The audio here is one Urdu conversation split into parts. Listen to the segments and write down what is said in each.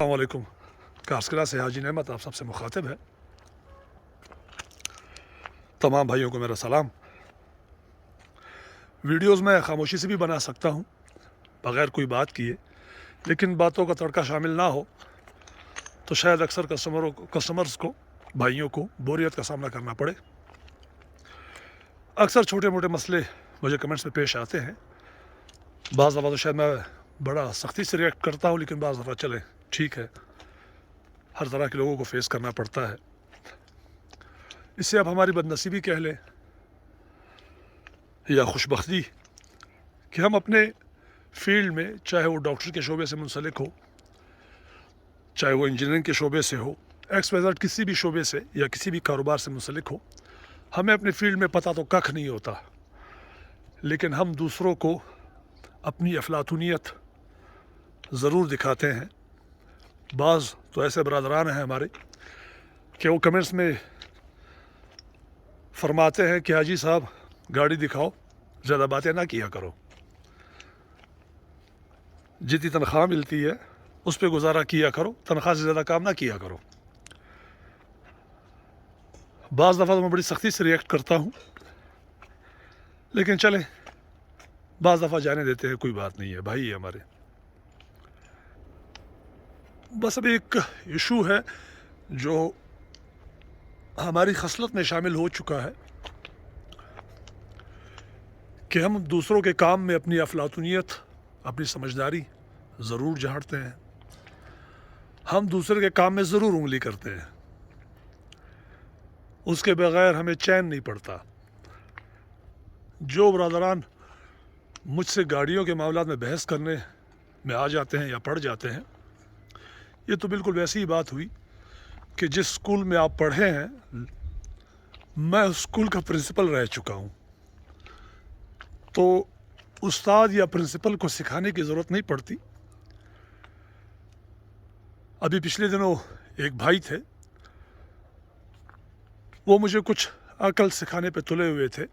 السلام علیکم. کارسکرا سے حاجی نعمت آپ سب سے مخاطب ہے. تمام بھائیوں کو میرا سلام. ویڈیوز میں خاموشی سے بھی بنا سکتا ہوں بغیر کوئی بات کیے، لیکن باتوں کا تڑکا شامل نہ ہو تو شاید اکثر کسٹمرز کو، بھائیوں کو بوریت کا سامنا کرنا پڑے. اکثر چھوٹے موٹے مسئلے مجھے کمنٹس میں پیش آتے ہیں. بعض دفعہ تو شاید میں بڑا سختی سے ریئیکٹ کرتا ہوں، لیکن بعض دفعہ چلے ٹھیک ہے، ہر طرح کے لوگوں کو فیس کرنا پڑتا ہے. اسے اب ہماری بد نصیبی کہہ لیں یا خوش بختی کہ ہم اپنے فیلڈ میں، چاہے وہ ڈاکٹر کے شعبے سے منسلک ہو، چاہے وہ انجینئرنگ کے شعبے سے ہو، ایکس وائی زیڈ کسی بھی شعبے سے یا کسی بھی کاروبار سے منسلک ہو، ہمیں اپنے فیلڈ میں پتہ تو ککھ نہیں ہوتا، لیکن ہم دوسروں کو اپنی افلاطونیت ضرور دکھاتے ہیں. بعض تو ایسے برادران ہیں ہمارے کہ وہ کمنٹس میں فرماتے ہیں کہ حاجی صاحب گاڑی دکھاؤ، زیادہ باتیں نہ کیا کرو، جتنی تنخواہ ملتی ہے اس پہ گزارا کیا کرو، تنخواہ سے زیادہ کام نہ کیا کرو. بعض دفعہ تو میں بڑی سختی سے ریئیکٹ کرتا ہوں، لیکن چلیں بعض دفعہ جانے دیتے ہیں، کوئی بات نہیں ہے، بھائی ہے ہمارے. بس اب ایک ایشو ہے جو ہماری خصلت میں شامل ہو چکا ہے کہ ہم دوسروں کے کام میں اپنی افلاطونیت، اپنی سمجھداری ضرور جھاڑتے ہیں. ہم دوسرے کے کام میں ضرور انگلی کرتے ہیں، اس کے بغیر ہمیں چین نہیں پڑتا. جو برادران مجھ سے گاڑیوں کے معاملات میں بحث کرنے میں آ جاتے ہیں یا پڑھ جاتے ہیں، یہ تو بالکل ویسی ہی بات ہوئی کہ جس اسکول میں آپ پڑھے ہیں میں اس اسکول کا پرنسپل رہ چکا ہوں، تو استاد یا پرنسپل کو سکھانے کی ضرورت نہیں پڑتی. ابھی پچھلے دنوں ایک بھائی تھے، وہ مجھے کچھ عقل سکھانے پہ تلے ہوئے تھے.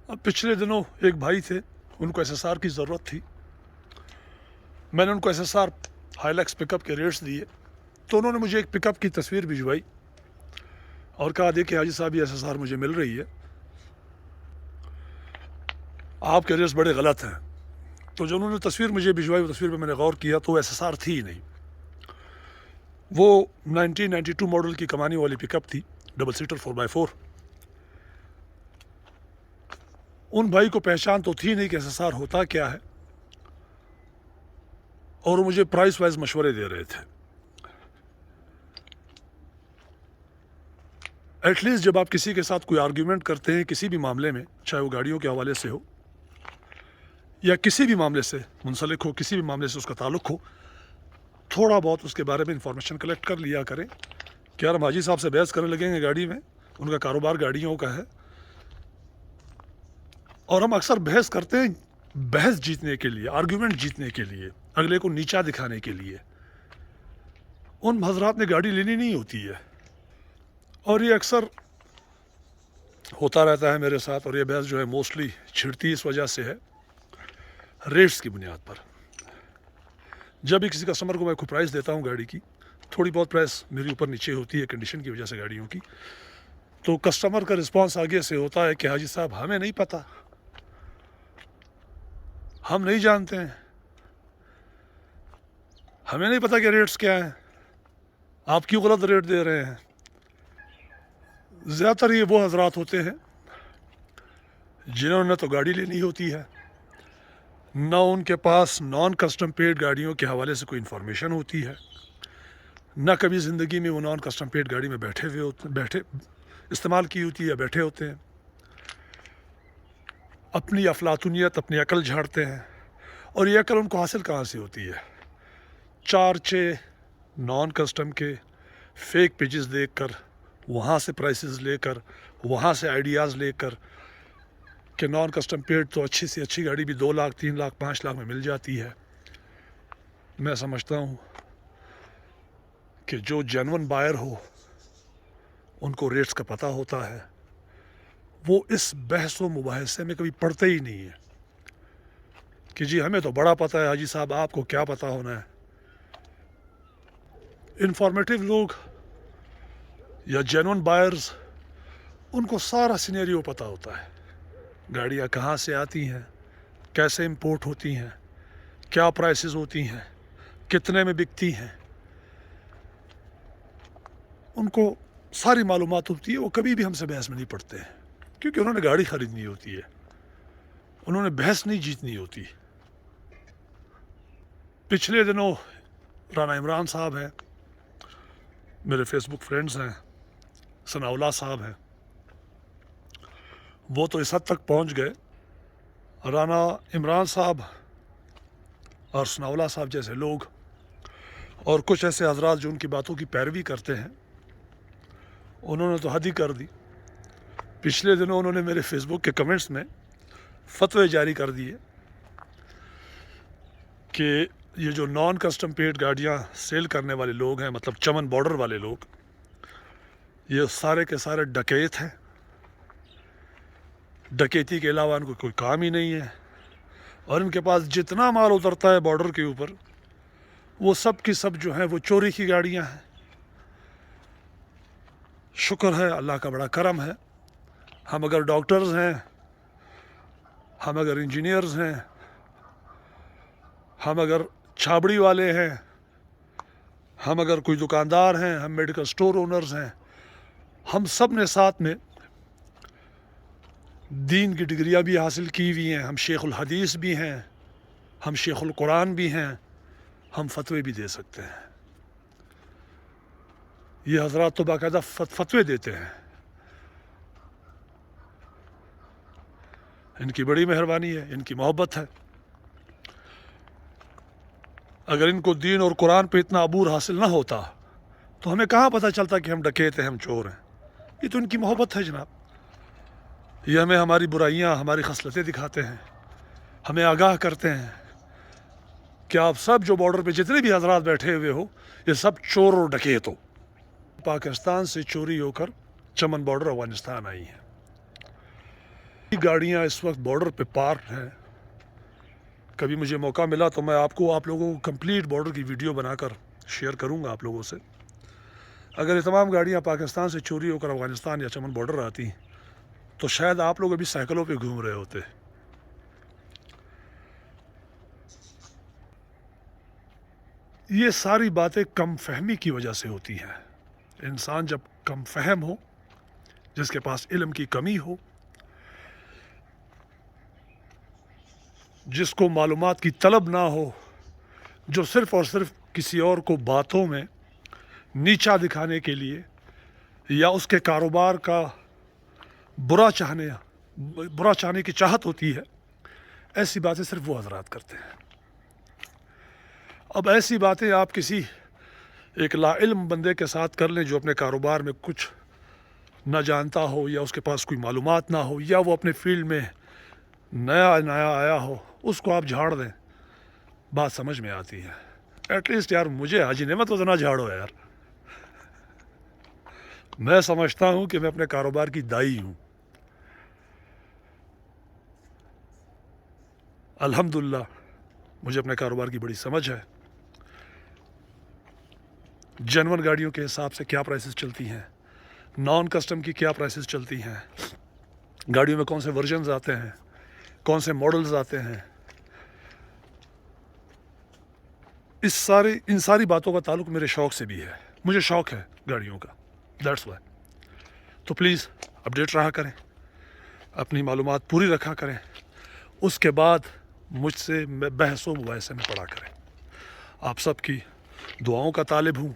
اب پچھلے دنوں ایک بھائی تھے، ان کو ایس ایس آر کی ضرورت تھی. میں نے ان کو ایس ایس آر ہائیلیکس پک اپ کے ریٹس دیے، تو انہوں نے مجھے ایک پک اپ کی تصویر بھجوائی اور کہا دیکھیں حاجی صاحب یہ ایس ایس آر مجھے مل رہی ہے، آپ کے ریٹس بڑے غلط ہیں. تو جو انہوں نے تصویر مجھے بھجوائی، وہ تصویر پہ میں نے غور کیا تو ایس ایس آر تھی ہی نہیں. وہ 1992 ماڈل کی کمانی والی پک اپ تھی، ڈبل سیٹر 4x4. ان بھائی کو پہچان تو تھی نہیں کہ ایس ایس آر ہوتا کیا ہے، اور وہ مجھے پرائس وائز مشورے دے رہے تھے. ایٹ لیسٹ جب آپ کسی کے ساتھ کوئی آرگیومنٹ کرتے ہیں کسی بھی معاملے میں، چاہے وہ گاڑیوں کے حوالے سے ہو یا کسی بھی معاملے سے منسلک ہو، کسی بھی معاملے سے اس کا تعلق ہو، تھوڑا بہت اس کے بارے میں انفارمیشن کلیکٹ کر لیا کریں. کہ یار ہم حاجی صاحب سے بحث کرنے لگیں گے گاڑی میں، ان کا کاروبار گاڑیوں کا ہے، اور ہم اکثر بحث کرتے ہیں بحث جیتنے کے لیے، آرگیومنٹ جیتنے کے لیے، اگلے کو نیچا دکھانے کے لیے. ان حضرات نے گاڑی لینی نہیں ہوتی ہے، اور یہ اکثر ہوتا رہتا ہے میرے ساتھ. اور یہ بحث جو ہے موسٹلی چھڑتی اس وجہ سے ہے، ریٹس کی بنیاد پر. جب بھی کسی کسٹمر کو میں کوئی پرائس دیتا ہوں گاڑی کی، تھوڑی بہت پرائس میری اوپر نیچے ہوتی ہے کنڈیشن کی وجہ سے گاڑیوں کی، تو کسٹمر کا رسپانس آگے سے ہوتا ہے کہ حاجی صاحب ہمیں نہیں پتہ، ہم نہیں جانتے ہیں، ہمیں نہیں پتہ کہ ریٹس کیا ہیں، آپ کیوں غلط ریٹ دے رہے ہیں. زیادہ تر یہ وہ حضرات ہوتے ہیں جنہوں نے تو گاڑی لینی ہوتی ہے، نہ ان کے پاس نان کسٹم پیڈ گاڑیوں کے حوالے سے کوئی انفارمیشن ہوتی ہے، نہ کبھی زندگی میں وہ نان کسٹم پیڈ گاڑی میں بیٹھے استعمال کی ہوتی ہے یا بیٹھے ہوتے ہیں. اپنی افلاطونیت، اپنی عقل جھاڑتے ہیں، اور یہ عقل ان کو حاصل کہاں سے ہوتی ہے؟ 4-6 نان کسٹم کے فیک پیجز دیکھ کر، وہاں سے پرائسز لے کر، وہاں سے آئیڈیاز لے کر کہ نان کسٹم پیڈ تو اچھی سے اچھی گاڑی بھی 2 لاکھ 3 لاکھ 5 لاکھ میں مل جاتی ہے. میں سمجھتا ہوں کہ جو جینون بائر ہو ان کو ریٹس کا پتہ ہوتا ہے، وہ اس بحث و مباحثے میں کبھی پڑتے ہی نہیں ہے کہ جی ہمیں تو بڑا پتہ ہے حاجی صاحب، آپ کو کیا پتہ ہونا ہے. انفارمیٹیو لوگ یا جینون بائرز ان کو سارا سینیریو پتہ ہوتا ہے، گاڑیاں کہاں سے آتی ہیں، کیسے امپورٹ ہوتی ہیں، کیا پرائسز ہوتی ہیں، کتنے میں بکتی ہیں، ان کو ساری معلومات ہوتی ہے. وہ کبھی بھی ہم سے بحث میں نہیں پڑتے ہیں کیونکہ انہوں نے گاڑی خریدنی ہوتی ہے، انہوں نے بحث نہیں جیتنی ہوتی. پچھلے دنوں رانا عمران صاحب ہیں، میرے فیس بک فرینڈز ہیں، ثناء اللہ صاحب ہیں، وہ تو اس حد تک پہنچ گئے. رانا عمران صاحب اور ثناء اللہ صاحب جیسے لوگ اور کچھ ایسے حضرات جو ان کی باتوں کی پیروی کرتے ہیں، انہوں نے تو حد ہی کر دی. پچھلے دنوں انہوں نے میرے فیس بک کے کمنٹس میں فتوے جاری کر دیے کہ یہ جو نان کسٹم پیڈ گاڑیاں سیل کرنے والے لوگ ہیں، مطلب چمن بارڈر والے لوگ، یہ سارے کے سارے ڈکیت ہیں، ڈکیتی کے علاوہ ان کو کوئی کام ہی نہیں ہے، اور ان کے پاس جتنا مال اترتا ہے بارڈر کے اوپر وہ سب کی سب جو ہیں وہ چوری کی گاڑیاں ہیں. شکر ہے، اللہ کا بڑا کرم ہے، ہم اگر ڈاکٹرز ہیں، ہم اگر انجینئرز ہیں، ہم اگر چھابڑی والے ہیں، ہم اگر کوئی دکاندار ہیں، ہم میڈیکل سٹور اونرز ہیں، ہم سب نے ساتھ میں دین کی ڈگریاں بھی حاصل کی ہوئی ہیں، ہم شیخ الحدیث بھی ہیں، ہم شیخ القرآن بھی ہیں، ہم فتوے بھی دے سکتے ہیں. یہ حضرات تو باقاعدہ فتوے دیتے ہیں. ان کی بڑی مہربانی ہے، ان کی محبت ہے. اگر ان کو دین اور قرآن پہ اتنا عبور حاصل نہ ہوتا تو ہمیں کہاں پتہ چلتا کہ ہم ڈکیت ہیں، ہم چور ہیں. یہ تو ان کی محبت ہے جناب. یہ ہمیں ہماری برائیاں، ہماری خصلتیں دکھاتے ہیں، ہمیں آگاہ کرتے ہیں کہ آپ سب جو بارڈر پہ جتنے بھی حضرات بیٹھے ہوئے ہو، یہ سب چور اور ڈکیت ہو. پاکستان سے چوری ہو کر چمن بارڈر افغانستان آئی ہیں. گاڑیاں اس وقت بارڈر پہ پارک ہیں. کبھی مجھے موقع ملا تو میں آپ لوگوں کو کمپلیٹ بارڈر کی ویڈیو بنا کر شیئر کروں گا آپ لوگوں سے. اگر یہ تمام گاڑیاں پاکستان سے چوری ہو کر افغانستان یا چمن بارڈر آتی تو شاید آپ لوگ ابھی سائیکلوں پہ گھوم رہے ہوتے. یہ ساری باتیں کم فہمی کی وجہ سے ہوتی ہیں. انسان جب کم فہم ہو، جس کے پاس علم کی کمی ہو، جس کو معلومات کی طلب نہ ہو، جو صرف اور صرف کسی اور کو باتوں میں نیچا دکھانے کے لیے یا اس کے کاروبار کا برا چاہنے کی چاہت ہوتی ہے، ایسی باتیں صرف وہ حضرات کرتے ہیں. اب ایسی باتیں آپ کسی ایک لا علم بندے کے ساتھ کر لیں جو اپنے کاروبار میں کچھ نہ جانتا ہو، یا اس کے پاس کوئی معلومات نہ ہو، یا وہ اپنے فیلڈ میں نیا آیا ہو، اس کو آپ جھاڑ دیں، بات سمجھ میں آتی ہے. ایٹ لیسٹ یار مجھے حاجی نعمت تو نہ جھاڑو یار. میں سمجھتا ہوں کہ میں اپنے کاروبار کی دائی ہوں. الحمدللہ مجھے اپنے کاروبار کی بڑی سمجھ ہے. جنون گاڑیوں کے حساب سے کیا پرائسز چلتی ہیں، نان کسٹم کی کیا پرائسز چلتی ہیں، گاڑیوں میں کون سے ورژنز آتے ہیں، کون سے ماڈلز آتے ہیں. ان ساری باتوں کا تعلق میرے شوق سے بھی ہے. مجھے شوق ہے گاڑیوں کا، دیٹس وائی. تو پلیز اپڈیٹ رہا کریں، اپنی معلومات پوری رکھا کریں، اس کے بعد مجھ سے بحث و مباحثے میں پڑا کریں. آپ سب کی دعاؤں کا طالب ہوں.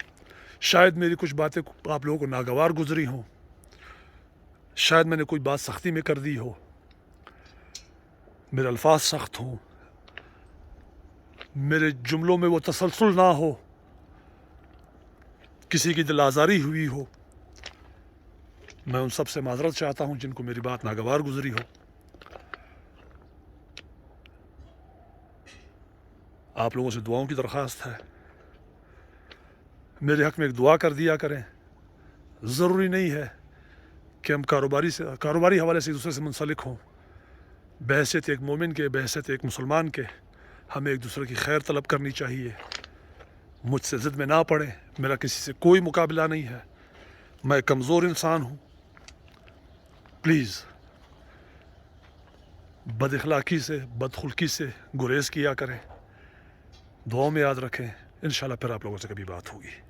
شاید میری کچھ باتیں آپ لوگوں کو ناگوار گزری ہوں، شاید میں نے کوئی بات سختی میں کر دی ہو، میرے الفاظ سخت ہوں، میرے جملوں میں وہ تسلسل نہ ہو، کسی کی دل آزاری ہوئی ہو. میں ان سب سے معذرت چاہتا ہوں جن کو میری بات ناگوار گزری ہو. آپ لوگوں سے دعاؤں کی درخواست ہے. میرے حق میں ایک دعا کر دیا کریں. ضروری نہیں ہے کہ ہم کاروباری حوالے سے ایک دوسرے سے منسلک ہوں. بحیثیت ایک مومن کے، بحیثیت ایک مسلمان کے، ہمیں ایک دوسرے کی خیر طلب کرنی چاہیے. مجھ سے ضد میں نہ پڑیں، میرا کسی سے کوئی مقابلہ نہیں ہے، میں کمزور انسان ہوں. پلیز بد اخلاقی سے، بد خلقی سے گریز کیا کریں. دعاؤں میں یاد رکھیں. انشاءاللہ پھر آپ لوگوں سے کبھی بات ہوگی.